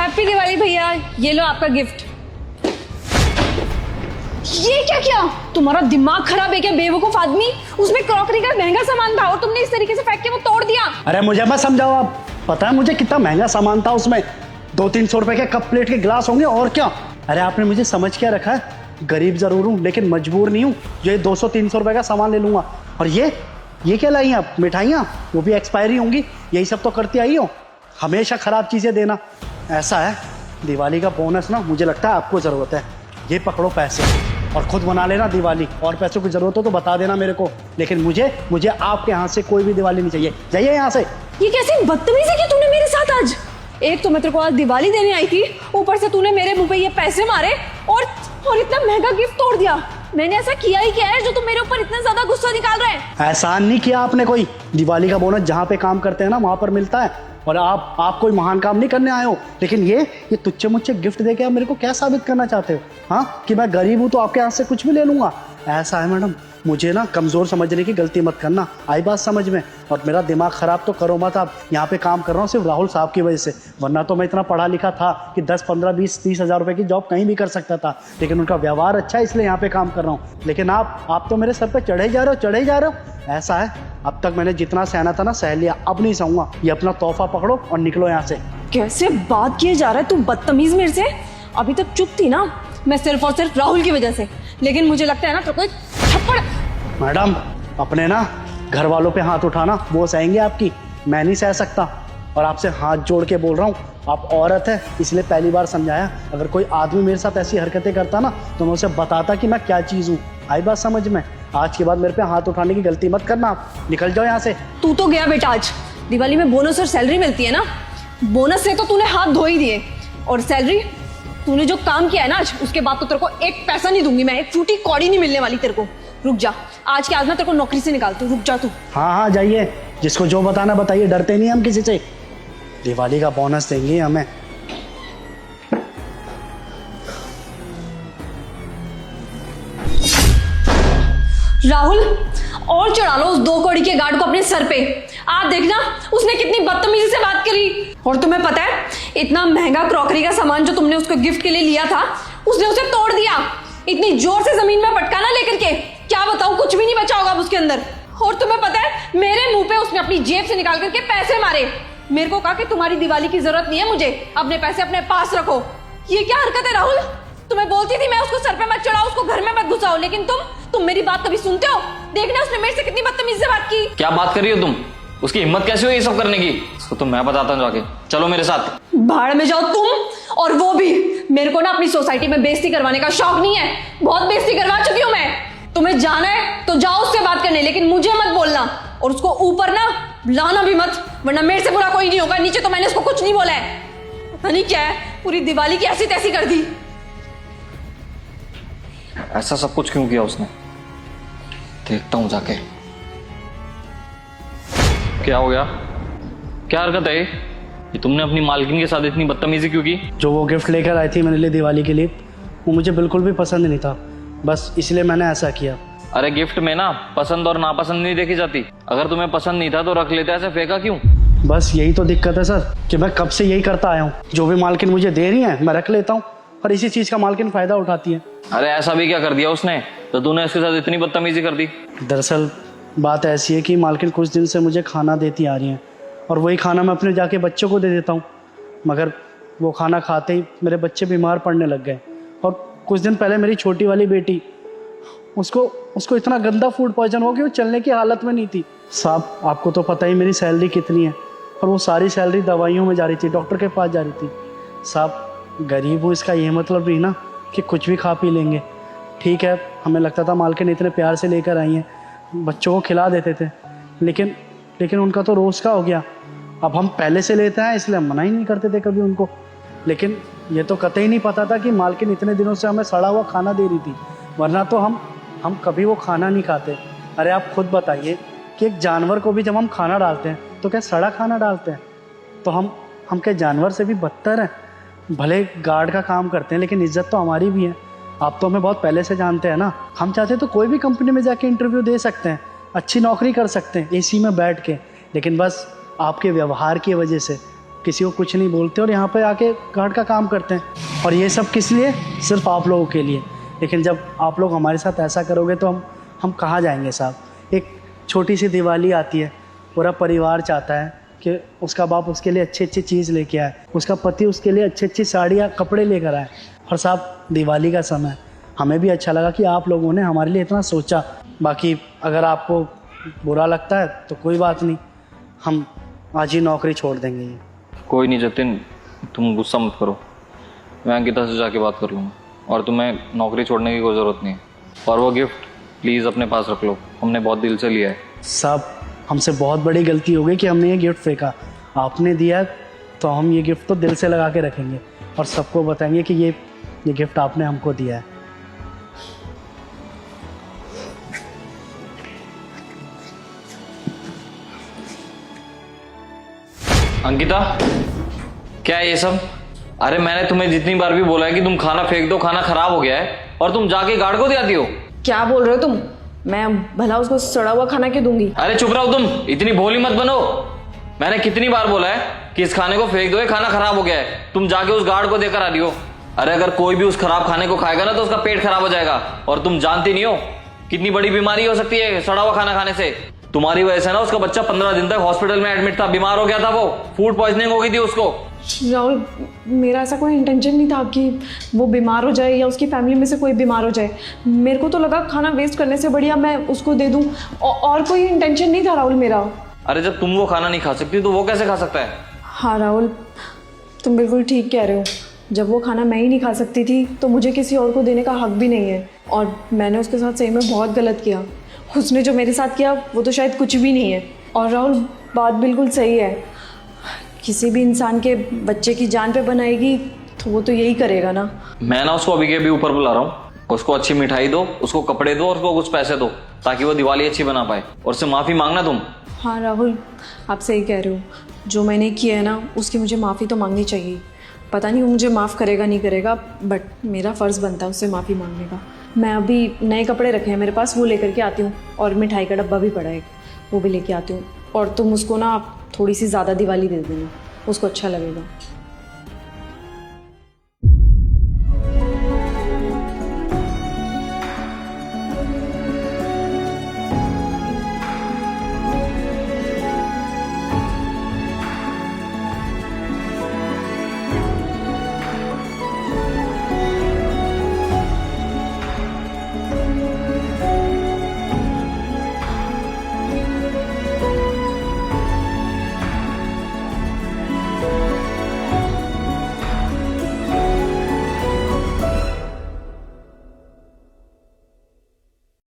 Happy Diwali भैया, ये लो आपका गिफ्ट। ये क्या किया? तुम्हारा दिमाग खराब है क्या बेवकूफ आदमी? उसमें क्रॉकरी का महंगा सामान था और तुमने इस तरीके से फेंक के वो तोड़ दिया। अरे मुझे मत समझाओ आप, पता है मुझे कितना महंगा सामान था उसमें। 200-300 रुपए के कप प्लेट के गिलास होंगे और क्या। अरे आपने मुझे समझ क्या रखा है? गरीब जरूर हूँ लेकिन मजबूर नहीं हूँ जो ये 200-300 रुपए का सामान ले लूंगा। और ये क्या लाई आप? मिठाइयाँ, वो भी एक्सपायरी होंगी। यही सब तो करती आई हो, हमेशा खराब चीजें देना। ऐसा है, दिवाली का बोनस ना मुझे लगता है आपको जरूरत है। ये पकड़ो पैसे और खुद बना लेना दिवाली। और पैसों की जरूरत हो तो बता देना मेरे को, लेकिन मुझे आपके यहाँ से कोई भी दिवाली नहीं चाहिए। जाइए यहाँ से। ये कैसी बदतमीजी की तूने मेरे साथ आज? एक तो मैं तेरे को आज दिवाली देने आई थी, ऊपर से तूने मेरे मुंह पे ये पैसे मारे और इतना महंगा गिफ्ट तोड़ दिया। मैंने ऐसा किया ही क्या है जो तुम मेरे ऊपर इतना ज्यादा गुस्सा निकाल रहे हैं? एहसान नहीं किया आपने कोई। दिवाली का बोनस जहाँ पे काम करते हैं ना वहां पर मिलता है, और आप कोई महान काम नहीं करने आए हो। लेकिन ये तुच्चे मुच्चे गिफ्ट देके आप मेरे को क्या साबित करना चाहते हो? हाँ, कि मैं गरीब हूँ तो आपके यहाँ से कुछ भी ले लूंगा? ऐसा है मैडम, मुझे ना कमजोर समझने की गलती मत करना। आई बात समझ में? और मेरा दिमाग खराब तो करो मत आप। यहाँ पे काम कर रहा हूँ सिर्फ राहुल साहब की वजह से, वरना तो मैं इतना पढ़ा लिखा था कि 10, 15, 20, 30 हज़ार रुपए की जॉब कहीं भी कर सकता था। लेकिन उनका व्यवहार अच्छा है इसलिए यहाँ पे काम कर रहा हूँ। लेकिन आप तो मेरे सर पे चढ़े जा रहे हो। ऐसा है, अब तक मैंने जितना सहना था ना सह लिया, अब नहीं सहूंगा। ये अपना तोहफा पकड़ो और निकलो यहाँ से। कैसे बात किए जा रहा है तू बदतमीज मेरे से? अभी तक चुप थी ना मैं सिर्फ और सिर्फ राहुल की वजह से, लेकिन मुझे लगता है ना तो कोई थप्पड़। मैडम, अपने ना घर वालों पे हाथ उठाना वो सहेंगे आपकी, मैं नहीं सह सकता। और आपसे हाथ जोड़ के बोल रहा हूँ, आप औरत है इसलिए पहली बार समझाया। अगर कोई आदमी मेरे साथ ऐसी हरकतें करता ना तो मैं उसे बताता कि मैं क्या चीज़ हूँ। आई बात समझ में? आज के बाद मेरे पे हाथ उठाने की गलती मत करना। आप निकल जाओ यहाँ से। तू तो गया बेटा। आज दिवाली में बोनस और सैलरी मिलती है ना, बोनस से तो तूने हाथ धो ही दिए, और सैलरी तूने जो काम किया है ना आज, उसके बाद तो तेरे को एक पैसा नहीं दूंगी मैं। एक फूटी कौड़ी नहीं मिलने वाली तेरे को। रुक जा, आज के आज मैं तेरे को नौकरी से निकालती हूँ। रुक जा तू। हाँ जाइए, जिसको जो बताना बताइए, डरते नहीं हम किसी से। दिवाली का बोनस देंगे हमें। राहुल, और चढ़ा लो उस 2 कौड़ी के गार्ड को अपने सर पे। आप देखना उसने कितनी बदतमीजी से बात करी। और तुम्हें पता है, इतना महंगा क्रॉकरी का सामान जो तुमने उसको गिफ्ट के लिए लिया था, उसने उसे तोड़ दिया। इतनी जोर से जमीन में पटका ना लेकर के, क्या बताऊं, कुछ भी नहीं बचा होगा उसके अंदर। और तुम्हें पता है, मेरे मुंह पे उसने अपनी जेब से निकाल करके पैसे मारे। मेरे को कहा कि तुम्हारी दिवाली की जरूरत नहीं है मुझे, अपने पैसे अपने पास रखो। ये क्या हरकत है राहुल? तुम्हें बोलती थी मैं उसको सर पे मत चढ़ाओ, उसको घर में मत घुसाओ, लेकिन तुम मेरी बात कभी सुनते हो? देखना उसने मेरे से कितनी बदतमीजी से बात की। क्या बात कर रही हो तुम? उसकी हिम्मत कैसे हुई ये सब करने की? इसको तो मैं बताता हूँ जाके। चलो मेरे साथ। भाड़ में जाओ तुम, और वो भी। मेरे को ना अपनी सोसाइटी में बेइज्जती करवाने का शौक नहीं है, बहुत बेइज्जती करवा चुकी हूँ मैं। तुम्हें जाना है तो जाओ उससे बात करने, लेकिन मुझे मत बोलना। और उसको ऊपर ना लाना भी मत, वरना मेरे से बुरा कोई नहीं होगा। नीचे तो मैंने उसको कुछ नहीं बोला है। पता नहीं क्या है, पूरी दिवाली की ऐसी तैसी कर दी। ऐसा सब कुछ क्यों किया उसने? देखता हूं जाके। क्या हो गया? क्या हरकत है ये? तुमने अपनी मालकिन के साथ इतनी बदतमीजी क्यों की? जो वो गिफ्ट लेकर आई थी मेरे लिए दिवाली के लिए, वो मुझे बिल्कुल भी पसंद नहीं था, बस इसलिए मैंने ऐसा किया। अरे गिफ्ट में ना पसंद और नापसंद नहीं देखी जाती। अगर तुम्हें पसंद नहीं था तो रख लेते, ऐसे फेंका क्यों? बस यही तो दिक्कत है सर, कि मैं कब से यही करता आया हूँ। जो भी मालकिन मुझे दे रही है मैं रख लेता हूँ, और इसी चीज़ का मालकिन फ़ायदा उठाती है। अरे ऐसा भी क्या कर दिया उसने तो तूने उसके साथ इतनी बदतमीजी कर दी? दरअसल बात ऐसी है कि मालकिन कुछ दिन से मुझे खाना देती आ रही हैं, और वही खाना मैं अपने जाके बच्चों को दे देता हूँ। मगर वो खाना खाते ही मेरे बच्चे बीमार पड़ने लग गए। और कुछ दिन पहले मेरी छोटी वाली बेटी, उसको इतना गंदा फूड पॉइजन हो कि वो चलने की हालत में नहीं थी। साहब, आपको तो पता ही मेरी सैलरी कितनी है, और वो सारी सैलरी दवाइयों में जा रही थी, डॉक्टर के पास जा रही थी। साहब, गरीब हूँ इसका ये मतलब नहीं ना कि कुछ भी खा पी लेंगे। ठीक है, हमें लगता था मालकिन इतने प्यार से लेकर आई हैं, बच्चों को खिला देते थे, लेकिन उनका तो रोज़ का हो गया। अब हम पहले से लेते हैं इसलिए हम मना ही नहीं करते थे कभी उनको। लेकिन ये तो कतई नहीं पता था कि मालकिन इतने दिनों से हमें सड़ा हुआ खाना दे रही थी, वरना तो हम कभी वो खाना नहीं खाते। अरे आप खुद बताइए कि एक जानवर को भी जब हम खाना डालते हैं तो क्या सड़ा खाना डालते हैं? तो हम क्या जानवर से भी बदतर हैं? भले गार्ड का काम करते हैं लेकिन इज्जत तो हमारी भी है। आप तो हमें बहुत पहले से जानते हैं ना। हम चाहते तो कोई भी कंपनी में जाके इंटरव्यू दे सकते हैं, अच्छी नौकरी कर सकते हैं एसी में बैठ के, लेकिन बस आपके व्यवहार की वजह से किसी को कुछ नहीं बोलते और यहाँ पे आके गार्ड का काम करते हैं। और ये सब किस लिए? सिर्फ आप लोगों के लिए। लेकिन जब आप लोग हमारे साथ ऐसा करोगे तो हम कहाँ जाएंगे साहब? एक छोटी सी दिवाली आती है, पूरा परिवार चाहता है कि उसका बाप उसके लिए अच्छी अच्छी चीज़ लेके आए, उसका पति उसके लिए अच्छी अच्छी साड़ियाँ कपड़े लेकर आए। और साहब दिवाली का समय, हमें भी अच्छा लगा कि आप लोगों ने हमारे लिए इतना सोचा। बाकी अगर आपको बुरा लगता है तो कोई बात नहीं, हम आज ही नौकरी छोड़ देंगे। ये कोई नहीं जतिन, तुम गुस्सा मत करो, मैं अंकिता से जाके बात कर लूँगा और तुम्हें नौकरी छोड़ने की कोई ज़रूरत नहीं है। और वो गिफ्ट प्लीज़ अपने पास रख लो, हमने बहुत दिल से लिया है। साहब हमसे बहुत बड़ी गलती हो गई कि हमने ये गिफ्ट फेंका। आपने दिया तो हम ये गिफ्ट तो दिल से लगा के रखेंगे और सबको बताएंगे कि ये गिफ्ट आपने हमको दिया है। अंकिता, क्या है ये सब? अरे मैंने तुम्हें जितनी बार भी बोला है कि तुम खाना फेंक दो, खाना खराब हो गया है, और तुम जाके गार्ड को दे आती हो। क्या बोल रहे हो तुम? मैं भला उसको सड़ा हुआ खाना क्यों दूंगी? अरे चुप रहो तुम, इतनी भोली मत बनो। मैंने कितनी बार बोला है कि इस खाने को फेंक दो, ये खाना खराब हो गया है, तुम जाके उस गार्ड को देकर आ रही हो। अरे अगर कोई भी उस खराब खाने को खाएगा ना तो उसका पेट खराब हो जाएगा, और तुम जानती नहीं हो कितनी बड़ी बीमारी हो सकती है सड़ा हुआ खाना खाने से। तुम्हारी वजह से ना उसका बच्चा 15 दिन तक हॉस्पिटल में एडमिट था, बीमार हो गया था, वो फूड पॉइजनिंग हो गई थी उसको। राहुल, मेरा ऐसा कोई इंटेंशन नहीं था कि वो बीमार हो जाए या उसकी फैमिली में से कोई बीमार हो जाए। मेरे को तो लगा खाना वेस्ट करने से बढ़िया मैं उसको दे दूं, और कोई इंटेंशन नहीं था राहुल मेरा। अरे जब तुम वो खाना नहीं खा सकती तो वो कैसे खा सकता है? हाँ राहुल, तुम बिल्कुल ठीक कह रहे हो। जब वो खाना मैं ही नहीं खा सकती थी तो मुझे किसी और को देने का हक भी नहीं है, और मैंने उसके साथ सही में बहुत गलत किया। उसने जो मेरे साथ किया वो तो शायद कुछ भी नहीं है। और राहुल, बात बिल्कुल सही है, किसी भी इंसान के बच्चे की जान पे बनाएगी तो वो तो यही करेगा ना। मैं ना उसको अभी के अभी ऊपर बुला रहा हूँ, उसको अच्छी मिठाई दो, उसको कपड़े दो और उसको कुछ पैसे दो ताकि वो दिवाली अच्छी बना पाए, और उससे माफ़ी मांगना तुम। हाँ राहुल, आप सही कह रहे हो, जो मैंने किया है ना उसकी मुझे माफ़ी तो मांगनी चाहिए। पता नहीं वो मुझे माफ़ करेगा नहीं करेगा, बट मेरा फ़र्ज़ बनता है उससे माफ़ी मांगने का। मैं अभी नए कपड़े रखे हैं मेरे पास, वो लेकर के आती हूँ, और मिठाई का डब्बा भी पड़ा है, वो भी लेके आती हूँ। और तुम उसको ना थोड़ी सी ज़्यादा दिवाली दे देना, उसको अच्छा लगेगा।